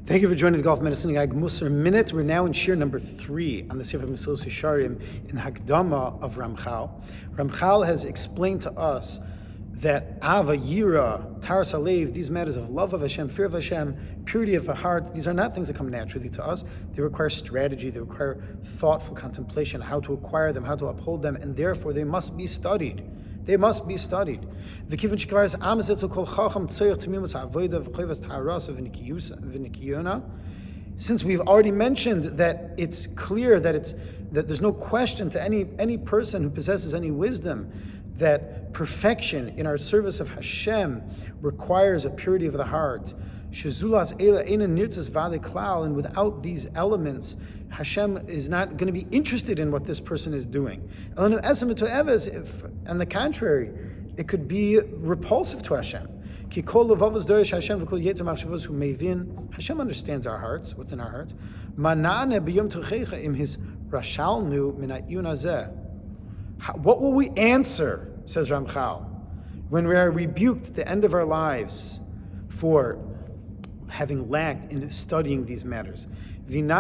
Thank you for joining the Golf Medicine Guy Mussar Minute. We're now in Shir number 3 on the Sefer Mesilas Yesharim in Hakdama of Ramchal. Ramchal has explained to us that Ava, Yira, Taras Alev, these matters of love of Hashem, fear of Hashem, purity of the heart, these are not things that come naturally to us. They require strategy, they require thoughtful contemplation, how to acquire them, how to uphold them, and therefore they must be studied. They must be studied. Since we've already mentioned that it's clear that there's no question to any person who possesses any wisdom that perfection in our service of Hashem requires a purity of the heart. And without these elements, Hashem is not going to be interested in what this person is doing. On the contrary, it could be repulsive to Hashem. Hashem understands our hearts, what's in our hearts. What will we answer, says Ramchal, when we are rebuked at the end of our lives for having lacked in studying these matters? And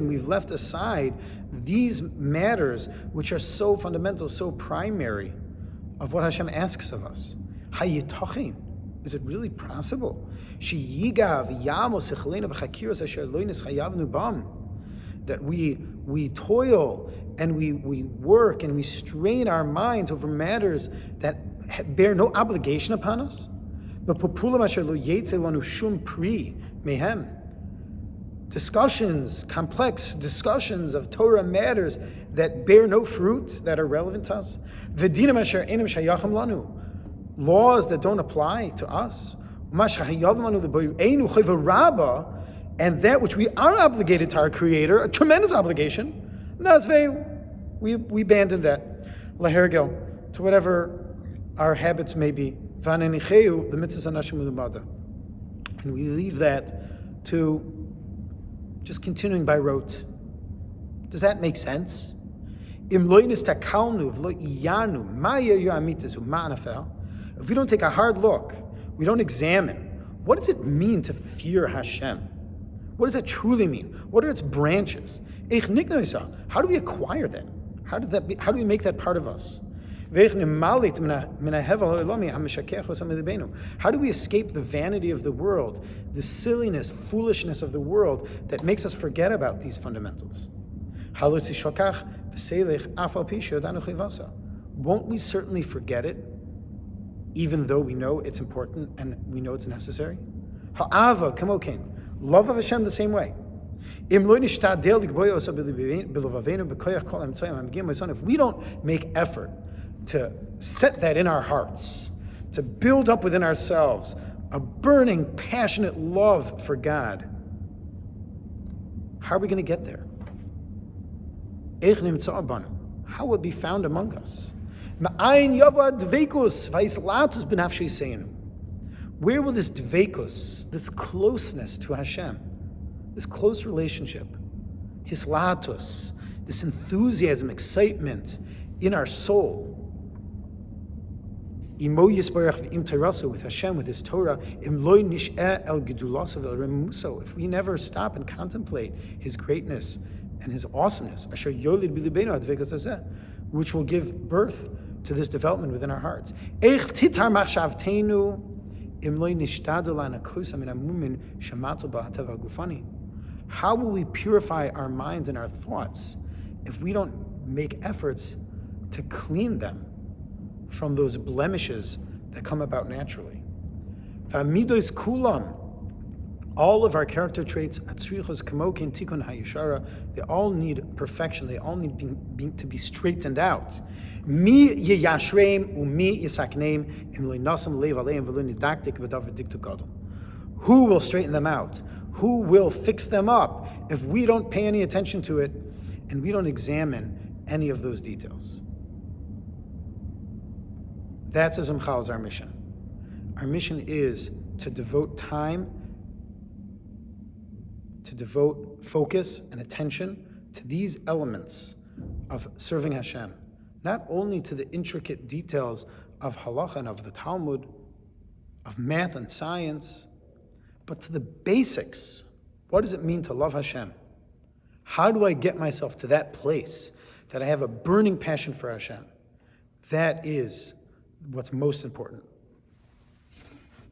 we've left aside these matters which are so fundamental, so primary of what Hashem asks of us. Is it really possible that we toil and we work and we strain our minds over matters that bear no obligation upon us? Complex discussions of Torah matters that bear no fruit, that are relevant to us. Laws that don't apply to us. And that which we are obligated to our Creator, a tremendous obligation, we abandon that. Lahergel, to whatever our habits may be. And we leave that to just continuing by rote. Does that make sense? If we don't take a hard look, we don't examine, what does it mean to fear Hashem? What does that truly mean? What are its branches? How do we acquire that? How do we make that part of us? How do we escape the vanity of the world, the silliness, foolishness of the world that makes us forget about these fundamentals? Won't we certainly forget it, even though we know it's important and we know it's necessary? Love of Hashem the same way. If we don't make effort to set that in our hearts, to build up within ourselves a burning, passionate love for God, how are we going to get there? How will it be found among us? Where will this dveikus, this closeness to Hashem, this close relationship, hislatus, this enthusiasm, excitement in our soul, with Hashem, with His Torah, if we never stop and contemplate His greatness and His awesomeness, which will give birth to this development within our hearts. How will we purify our minds and our thoughts if we don't make efforts to clean them from those blemishes that come about naturally? All of our character traits, they all need perfection. They all need to be straightened out. Who will straighten them out? Who will fix them up if we don't pay any attention to it and we don't examine any of those details? That's, as Ramchal, is our mission. Our mission is to devote time, to devote focus and attention to these elements of serving Hashem, not only to the intricate details of halacha and of the Talmud, of math and science, but to the basics. What does it mean to love Hashem? How do I get myself to that place that I have a burning passion for Hashem? That is what's most important.